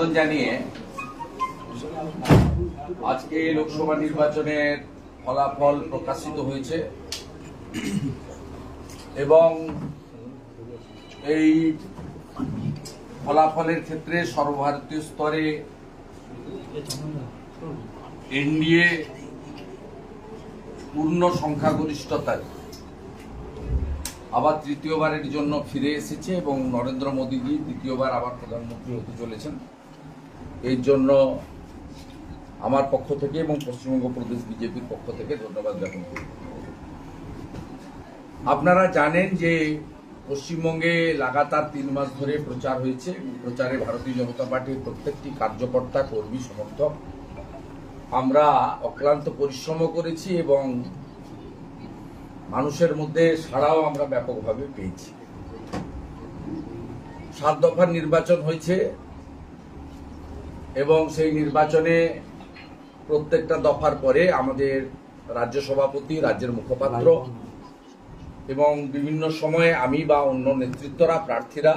অভিনন্দন জানিয়ে আজকে লোকসভা নির্বাচনের ফলাফল প্রকাশিত হয়েছে এবং এই ফলাফলের ক্ষেত্রে সর্বভারতীয় স্তরে এনডিএ পূর্ণ সংখ্যাগরিষ্ঠতায় আবার তৃতীয়বারের জন্য ফিরে এসেছে এবং নরেন্দ্র মোদীজি দ্বিতীয়বার আবার প্রধানমন্ত্রী হতে চলেছেন। এই জন্য আমার পক্ষ থেকে এবং পশ্চিমবঙ্গ প্রদেশ বিজেপির পক্ষ থেকে ধন্যবাদ জ্ঞাপন করি। আপনারা জানেন যে পশ্চিমবঙ্গে লাগাতার 3 মাস ধরে প্রচার হয়েছে। প্রচারে ভারতীয় জনতা পার্টির প্রত্যেকটি কার্যকর্তা, কর্মী, সমর্থক আমরা অক্লান্ত পরিশ্রম করেছি এবং মানুষের মধ্যে সাড়াও আমরা ব্যাপকভাবে পেয়েছি। 7 দফার নির্বাচন হয়েছে এবং সেই নির্বাচনে প্রত্যেকটা দফার পরে আমাদের রাজ্য সভাপতি, রাজ্যের মুখপাত্র এবং বিভিন্ন সময়ে আমি বা অন্য নেতৃত্বরা, প্রার্থীরা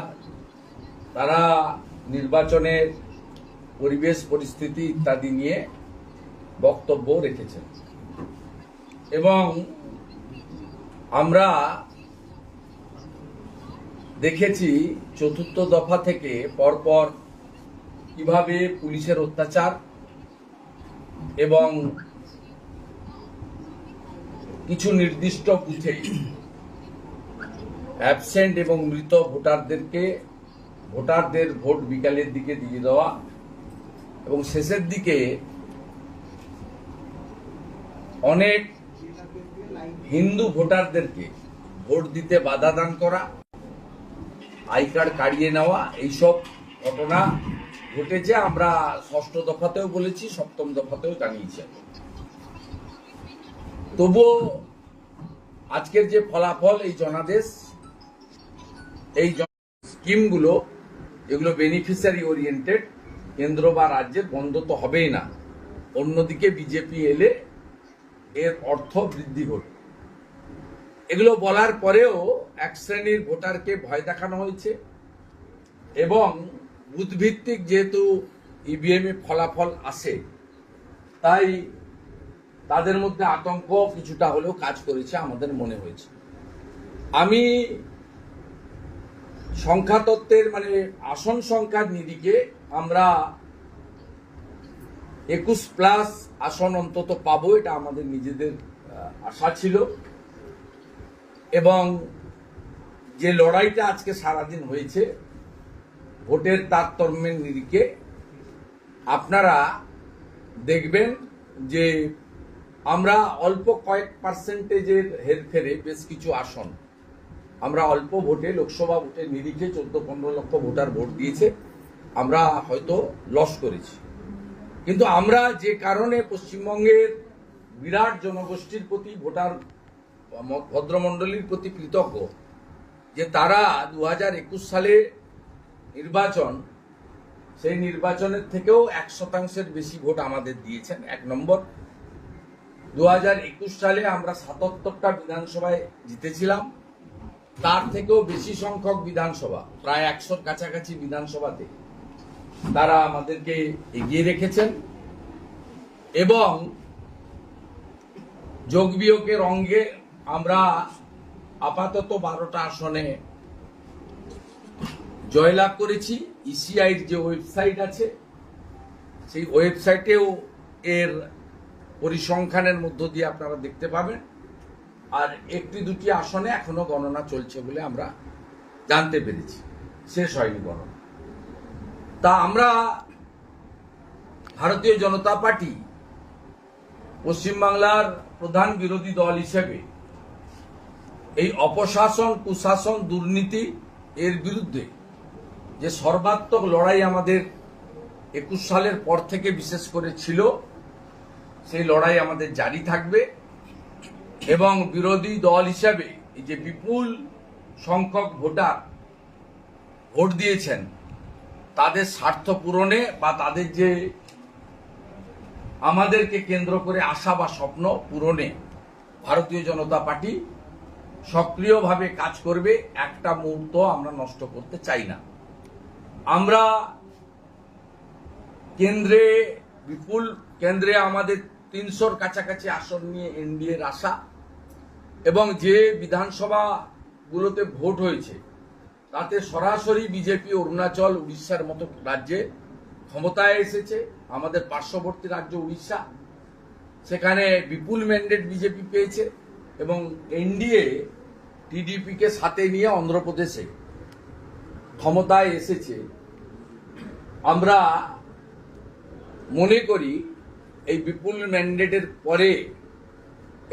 তারা নির্বাচনের পরিবেশ পরিস্থিতি ইত্যাদি নিয়ে বক্তব্য রেখেছেন এবং আমরা দেখেছি 4র্থ দফা থেকে পরপর কিভাবে পুলিশের অত্যাচার এবং কিছু নির্দিষ্ট বুথে অ্যাবসেন্ট এবং মৃত ভোটারদের ভোট বিকালের দিকে দিয়ে দেওয়া এবং শেষের দিকে অনেক হিন্দু ভোটারদেরকে ভোট দিতে বাধা দান করা, আই কার্ড কাড়িয়ে নেওয়া, এইসব ঘটনা ঘটেছে। আমরা 6ষ্ঠ দফাতেও বলেছি, 7ম দফাতেও জানিয়েছি। তবুও আজকের যে ফলাফল, এই জনাদেশ, এই স্কিমগুলো এগুলো বেনিফিশিয়ারি ওরিয়েন্টেড, কেন্দ্র বা রাজ্যের বন্ধ তো হবেই না, অন্যদিকে বিজেপি এলে এর অর্থ বৃদ্ধি ঘটবে। এগুলো বলার পরেও এক শ্রেণীর ভোটারকে ভয় দেখানো হয়েছে এবং বুথভিত্তিক যেহেতু ইভিএম এ ফলাফল আসে, তাই তাদের মধ্যে আতঙ্ক কিছুটা হলেও কাজ করেছে আমাদের মনে হয়েছে। আমি সংখ্যাতত্ত্বের আসন সংখ্যার নিরিখে আমরা 21+ আসন অন্তত পাবো, এটা আমাদের নিজেদের আশা ছিল এবং যে লড়াইটা আজকে সারাদিন হয়েছে ভোটের তারতম্যের নিরিখে আপনারা দেখবেন যে আমরা অল্প কয়েক পার্সেন্টেজের হেরফেরে বেশ কিছু আসন আমরা অল্প ভোটে, লোকসভা ভোটের নিরিখে 14-15 লক্ষ ভোটার ভোট দিয়েছে, আমরা হয়তো লস করেছি। কিন্তু আমরা যে কারণে পশ্চিমবঙ্গের বিরাট জনগোষ্ঠীর প্রতি, ভোটার ভদ্রমণ্ডলীর প্রতি কৃতজ্ঞ যে তারা 2021 সালে নির্বাচন, সেই নির্বাচনের থেকেও 1% বেশি ভোট আমাদের দিয়েছেন। 1 নম্বর, 2021 সালে আমরা 77টা বিধানসভায় জিতেছিলাম, তার থেকেও বেশি সংখ্যক বিধানসভা, প্রায় 100-র কাছাকাছি বিধানসভাতে তারা আমাদেরকে এগিয়ে রেখেছেন এবং যোগ বিয়োগের অঙ্গে আমরা আপাতত 12টা আসনে জয়লাভ করেছি। ইসিআইর যে ওয়েবসাইট আছে, সেই ওয়েবসাইটেও এর পরিসংখ্যানের মধ্য দিয়ে আপনারা দেখতে পাবেন। আর 1-2টি আসনে এখনো গণনা চলছে বলে আমরা জানতে পেরেছি, শেষ হয়নি গণনা। তা আমরা ভারতীয় জনতা পার্টি পশ্চিমবাংলার প্রধান বিরোধী দল হিসেবে এই অপশাসন, কুশাসন, দুর্নীতি এর বিরুদ্ধে যে সর্বাত্মক লড়াই আমাদের 21 সালের পর থেকে বিশেষ করে ছিল, সেই লড়াই আমাদের জারি থাকবে এবং বিরোধী দল হিসেবে এই যে বিপুল সংখ্যক ভোটার ভোট দিয়েছেন তাদের স্বার্থ পূরণে বা তাদের যে আমাদেরকে কেন্দ্র করে আশা বা স্বপ্ন পূরণে ভারতীয় জনতা পার্টি সক্রিয়ভাবে কাজ করবে। একটা মুহূর্ত আমরা নষ্ট করতে চাই না। আমরা কেন্দ্রে আমাদের 300-র কাছাকাছি আসন নিয়ে এনডিএর আশা, এবং যে বিধানসভাগুলোতে ভোট হয়েছে তাতে সরাসরি বিজেপি অরুণাচল, উড়িষ্যার মতো রাজ্যে ক্ষমতায় এসেছে। আমাদের পার্শ্ববর্তী রাজ্য উড়িষ্যা, সেখানে বিপুল ম্যান্ডেট বিজেপি পেয়েছে, এবং এনডিএ টিডিপিকে সাথে নিয়ে অন্ধ্রপ্রদেশে ক্ষমতায় এসেছে। আমরা মনে করি এই বিপুল ম্যান্ডেটের পরে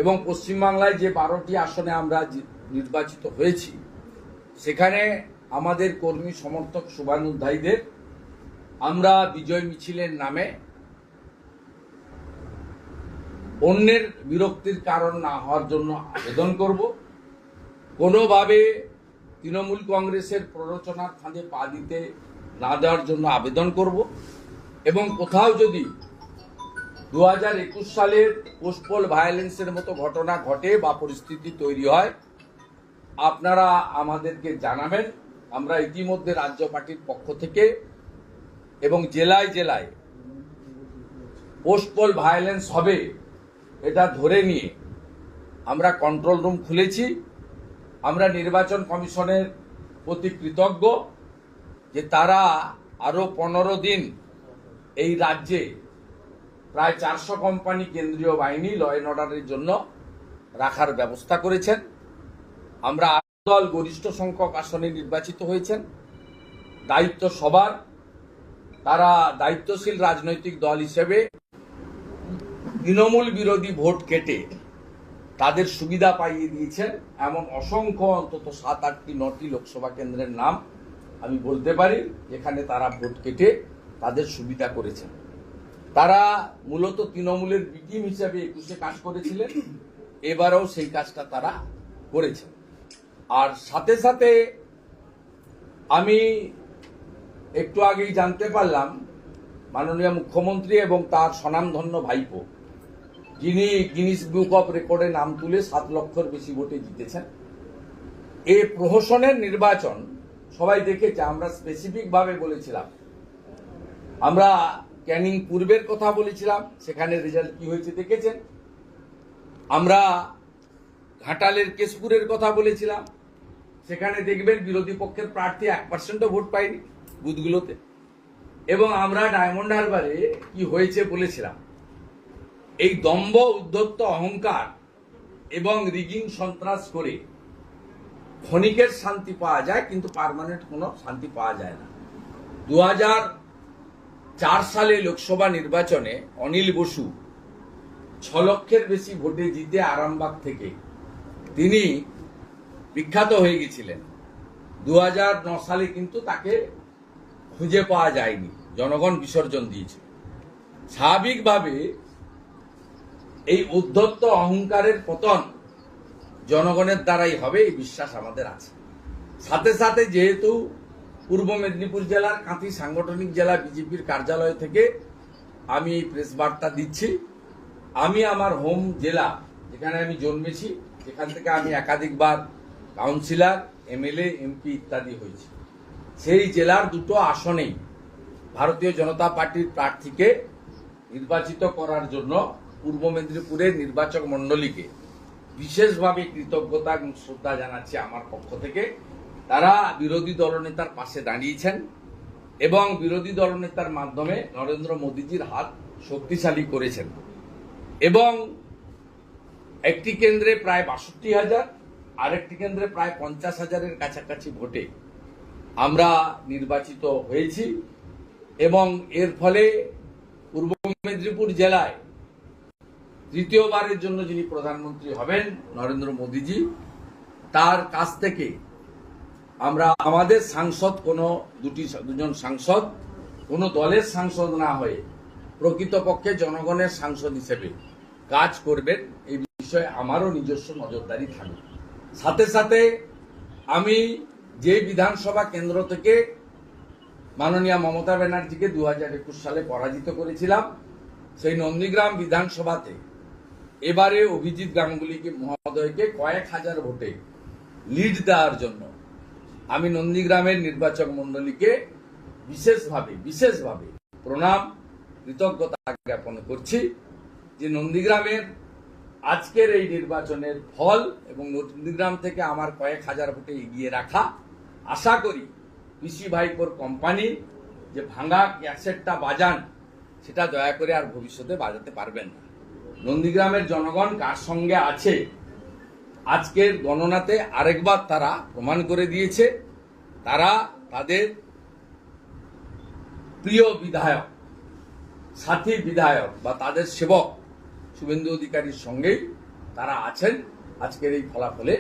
এবং পশ্চিমবাংলায় যে 12টি আসনে আমরা নির্বাচিত হয়েছি, সেখানে আমাদের কর্মী সমর্থক শুভানুধ্যায়ীদের আমরা বিজয় মিছিলের নামে অন্যের বিরক্তির কারণ না হওয়ার জন্য আবেদন করব। কোনোভাবে তৃণমূল কংগ্রেসের প্ররোচনার ফাঁদে পা দিতে না দেওয়ার জন্য আবেদন করব, এবং কোথাও যদি 2021 সালের পোস্টপোল ভায়োলেন্সের মতো ঘটনা ঘটে বা পরিস্থিতি তৈরি হয়, আপনারা আমাদেরকে জানাবেন। আমরা ইতিমধ্যে রাজ্য পার্টির পক্ষ থেকে এবং জেলায় জেলায় পোস্টপোল ভায়োলেন্স হবে এটা ধরে নিয়ে আমরা কন্ট্রোল রুম খুলেছি। আমরা নির্বাচন কমিশনের প্রতি কৃতজ্ঞ যে তারা আরো 15 দিন এই রাজ্যে প্রায় 400 কোম্পানি কেন্দ্রীয় বাহিনী ল অ্যান্ড অর্ডারের জন্য রাখার ব্যবস্থা করেছেন। আমরা দল গরিষ্ঠ সংখ্যক আসনে নির্বাচিত হয়েছেন। দায়িত্ব সবার, তারা দায়িত্বশীল রাজনৈতিক দল হিসেবে তৃণমূল বিরোধী ভোট কেটে তাদের সুবিধা পাইয়ে দিয়েছেন। এমন অসংখ্য অন্তত 7, 8, 9টি লোকসভা কেন্দ্রের নাম আমি বলতে পারি যেখানে তারা ভোট কেটে তাদের সুবিধা করেছেন। তারা মূলত তৃণমূলের বিটিম হিসাবে 21-এ কাজ করেছিলেন, এবারেও সেই কাজটা তারা করেছেন। আর সাথে সাথে আমি একটু আগেই জানতে পারলাম মাননীয় মুখ্যমন্ত্রী এবং তার স্বনামধন্য ভাইপো, যিনি গিনিস বুক অফ রেকর্ডে নাম তুলে 7 লক্ষের বেশি ভোটে জিতেছেন। এই প্রহসনের নির্বাচন সবাই দেখেছে। আমরা স্পেসিফিক ভাবে বলেছিলাম, আমরা ক্যানিং পূর্বের কথা বলেছিলাম, সেখানে রেজাল্ট কি হয়েছে দেখেছেন। আমরা ঘাটালের কেশপুরের কথা বলেছিলাম, সেখানে দেখবেন বিরোধী পক্ষের প্রার্থী 1%ও ভোট পায়নি বুথগুলোতে। এবং আমরা ডায়মন্ড হারবারে কি হয়েছে বলেছিলাম। এই দম্ভ, উদ্ধত্ত, অহংকার এবং রিগিং সন্ত্রাস করে ক্ষণিকের শান্তি পাওয়া যায়, কিন্তু পার্মানেন্ট কোনো শান্তি পাওয়া যায় না। 2004 সালে লোকসভা নির্বাচনে অনিল বসু 6 লক্ষের বেশি ভোটে জিতে আরামবাগ থেকে তিনি বিখ্যাত হয়ে গেছিলেন। 2009 সালে কিন্তু তাকে খুঁজে পাওয়া যায়নি, জনগণ বিসর্জন দিয়েছে। স্বাভাবিকভাবে এই উদ্ধত্ত অহংকারের পতন জনগণের দ্বারাই হবে, এই বিশ্বাস আমাদের আছে। সাথে সাথে যেহেতু পূর্ব মেদিনীপুর জেলার কাঁথি সাংগঠনিক জেলা বিজেপির কার্যালয় থেকে আমি এই প্রেস বার্তা দিচ্ছি, আমি আমার হোম জেলা যেখানে আমি জন্মেছি, যেখান থেকে আমি একাধিকবার কাউন্সিলর, এমএলএ, এমপি ইত্যাদি হয়েছি, সেই জেলার 2টো আসনেই ভারতীয় জনতা পার্টির প্রার্থীকে নির্বাচিত করার জন্য পূর্ব মেদিনীপুরের নির্বাচক মণ্ডলীকে বিশেষভাবে কৃতজ্ঞতা এবং শ্রদ্ধা জানাচ্ছি আমার পক্ষ থেকে। তারা বিরোধী দলনেতার পাশে দাঁড়িয়েছেন এবং বিরোধী দলনেতার মাধ্যমে নরেন্দ্র মোদীজির হাত শক্তিশালী করেছেন। এবং একটি কেন্দ্রে প্রায় 62,000, আরেকটি কেন্দ্রে প্রায় 50,000-এর কাছাকাছি ভোটে আমরা নির্বাচিত হয়েছি। এবং এর ফলে পূর্ব মেদিনীপুর জেলায় তৃতীয়বারের জন্য যিনি প্রধানমন্ত্রী হবেন, নরেন্দ্র মোদীজি, তার কাছ থেকে আমরা আমাদের সাংসদ, দুজন সাংসদ কোনো দলের সাংসদ না হয়ে প্রকৃতপক্ষে জনগণের সাংসদ হিসেবে কাজ করবেন, এই বিষয়ে আমারও নিজস্ব নজরদারি থাকবে। সাথে সাথে আমি যে বিধানসভা কেন্দ্র থেকে মাননীয় মমতা ব্যানার্জিকে 2021 সালে পরাজিত করেছিলাম, সেই নন্দীগ্রাম বিধানসভাতে এবারে অভিজিৎ গাঙ্গুলি মহোদয়কে কয়েক হাজার ভোটে লিড দেওয়ার জন্য আমি নন্দীগ্রামের নির্বাচক মণ্ডলীকে বিশেষভাবে প্রণাম কৃতজ্ঞতা জ্ঞাপন করছি যে নন্দীগ্রামের আজকের এই নির্বাচনের ফল এবং নন্দীগ্রাম থেকে আমার কয়েক হাজার ভোটে এগিয়ে রাখা, আশা করি পিসি ভাইপোর কোম্পানি যে ভাঙা ক্যাসেটটা বাজান সেটা দয়া করে আর ভবিষ্যতে বাজাতে পারবেন না। নন্দীগ্রামের জনগণ কার সঙ্গে আছে আজকের গণনাতে আরেকবার তারা প্রমাণ করে দিয়েছে। তারা তাদের প্রিয় বিধায়ক, সাথী বিধায়ক বা তাদের সেবক শুভেন্দু অধিকারীর সঙ্গেই তারা আছেন। আজকের এই ফলাফলে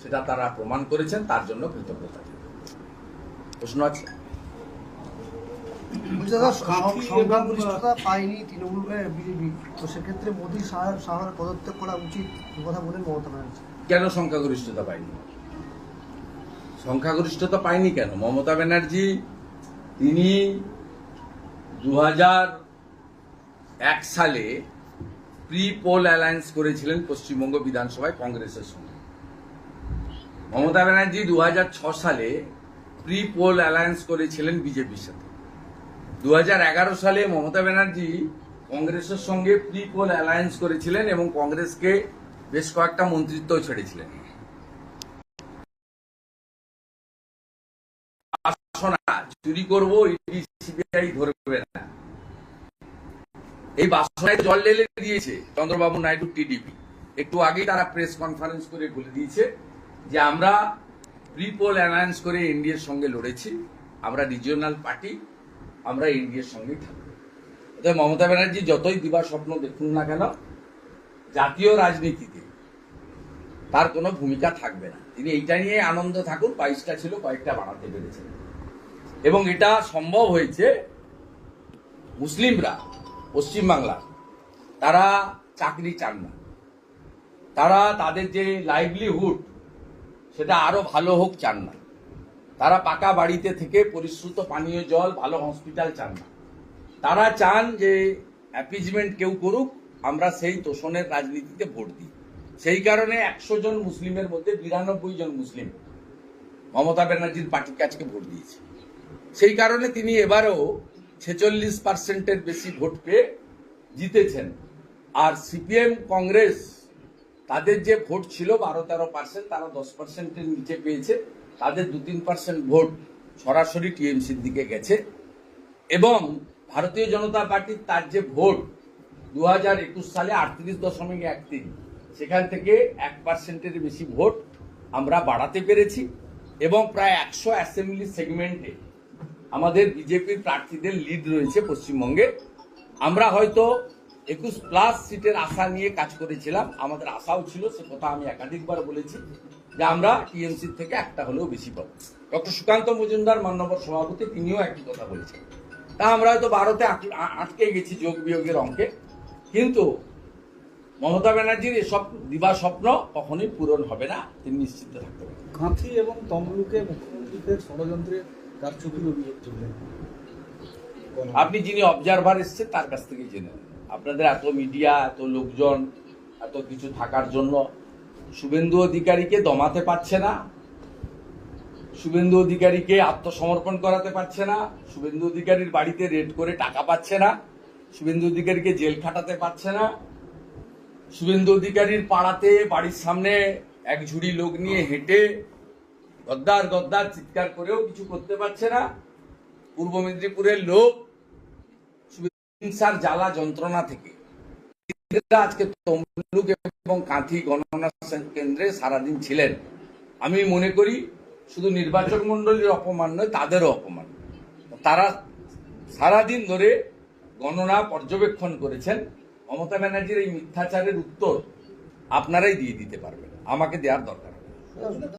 সেটা তারা প্রমাণ করেছেন, তার জন্য কৃতজ্ঞতা। প্রশ্ন আছে? সংখ্যাগরিষ্ঠতা পায়নি তৃণমূল বিজেপি, তো সেক্ষেত্রে মোদী সাহার পদত্যাগ করা উচিত কথা বলেন মমতা ব্যানার্জি। কেন সংখ্যাগরিষ্ঠতা পায়নি? সংখ্যাগরিষ্ঠতা পায়নি কেন? মমতা ব্যানার্জি তিনি 2001 সালে প্রি পোল অ্যালায়েন্স করেছিলেন পশ্চিমবঙ্গ বিধানসভায় কংগ্রেসের সঙ্গে। মমতা ব্যানার্জি 2006 সালে প্রি পোল অ্যালায়েন্স করেছিলেন বিজেপির সাথে। 2011 সালে মমতা ব্যানার্জি কংগ্রেসের সঙ্গে প্রি পোল অ্যালায়েন্স করেছিলেন এবং কংগ্রেসকে বেশ কয়েকটা মন্ত্রিত্ব ছেড়েছিলেন। চুরি করবো, ইডি সিবিআই ধরবে না, এই বাসনায় জল ঢেলে দিয়েছে চন্দ্রবাবু নাইডু টিডিপি। একটু আগেই তারা প্রেস কনফারেন্স করে বলে দিয়েছে যে আমরা প্রি পোল অ্যালায়েন্স করে এনডিএর সঙ্গে লড়েছি, আমরা রিজিওনাল পার্টি, আমরা এনডিএর সঙ্গেই থাকবো। অতএব মমতা ব্যানার্জি যতই দিবা স্বপ্ন দেখুন না কেন, জাতীয় রাজনীতিতে তার কোনো ভূমিকা থাকবে না। তিনি এইটা নিয়ে আনন্দ থাকুন, 22টা ছিল, কয়েকটা বাড়াতে পেরেছেন। এবং এটা সম্ভব হয়েছে মুসলিমরা পশ্চিমবাংলা, তারা চাকরি চান না, তারা তাদের যে লাইভলিহুড সেটা আরো ভালো হোক চান না, তারা পাকা বাড়িতে থেকে পরিশ্রুত পানীয় জল, ভালো হসপিটাল চান না। তারা চান যে অ্যাপিজমেন্ট কেউ করুক, আমরা সেই তোষণের রাজনীতিতে ভোট দিই। সেই কারণে 100 জন মুসলিমের মধ্যে 92 জন মুসলিম মমতা ব্যানার্জির পার্টির কাছে ভোট দিয়েছে। সেই কারণে তিনি এবারেও 46% বেশি ভোট পেয়ে জিতেছেন। আর সিপিএম কংগ্রেস তাদের যে ভোট ছিল 12-13%, তারা 10%-এর নিচে পেয়েছে। তাদের 2-3% ভোট সরাসরি টিএমসির দিকে গেছে। এবং ভারতীয় জনতা পার্টির তার যে ভোট 2021 সালে 38.13, সেখান থেকে 1%-এর বেশি ভোট আমরা বাড়াতে পেরেছি। এবং প্রায় 100 অ্যাসেম্বলি সেগমেন্টে আমাদের বিজেপির প্রার্থীদের লিড রয়েছে পশ্চিমবঙ্গে। আমরা হয়তো 21+ সিটের আশা নিয়ে কাজ করেছিলাম, আমাদের আশাও ছিল, সে কথা আমি একাধিকবার বলেছি যে আমরা টিএমসির থেকে একটা হলেও বেশি পাবো। ডক্টর সুকান্ত মজুমদার মাননীয় সভাপতি তিনিও একই কথা বলেছেন। তা আমরা হয়তো 12তে আটকে গেছি যোগ বিয়োগের অঙ্কে, কিন্তু মমতা ব্যানার্জির এসব দিবা স্বপ্ন কখনোই পূরণ হবে না, তিনি নিশ্চিত থাকতে পারেন। কাঁথি এবং তমলুকে মুখ্যমন্ত্রীদের ষড়যন্ত্রে কারচুপির অভিযোগ তুললেন। আপনি যিনি অবজারভার এসছেন তার কাছ থেকে জেনে নেন। আপনাদের এত মিডিয়া, এত লোকজন, এত কিছু থাকার জন্য শুভেন্দু অধিকারীকে দমাতে পারছে না, শুভেন্দু অধিকারীকে আত্মসমর্পণ করাতে পারছে না, শুভেন্দু অধিকারীর বাড়িতে রেড করে টাকা পাচ্ছে না, শুভেন্দু অধিকারীকে জেল খাটাতে পারছে না, শুভেন্দু অধিকারীর পাড়াতে বাড়ির সামনে এক ঝুড়ি লোক নিয়ে হেঁটে গদ্দার গদ্দার চিৎকার করেও কিছু করতে পারছে না। পূর্ব মেদিনীপুরের লোক হিংসার জ্বালা যন্ত্রণা থেকে আজকে তমলুক এবং কাঁথি গণনা কেন্দ্রে সারাদিন ছিলেন। আমি মনে করি শুধু নির্বাচক মন্ডলীর অপমান নয়, তাদেরও অপমান। তারা সারাদিন ধরে গণনা পর্যবেক্ষণ করেছেন। মমতা ব্যানার্জির এই মিথ্যাচারের উত্তর আপনারাই দিয়ে দিতে পারবেন, আমাকে দেওয়ার দরকার।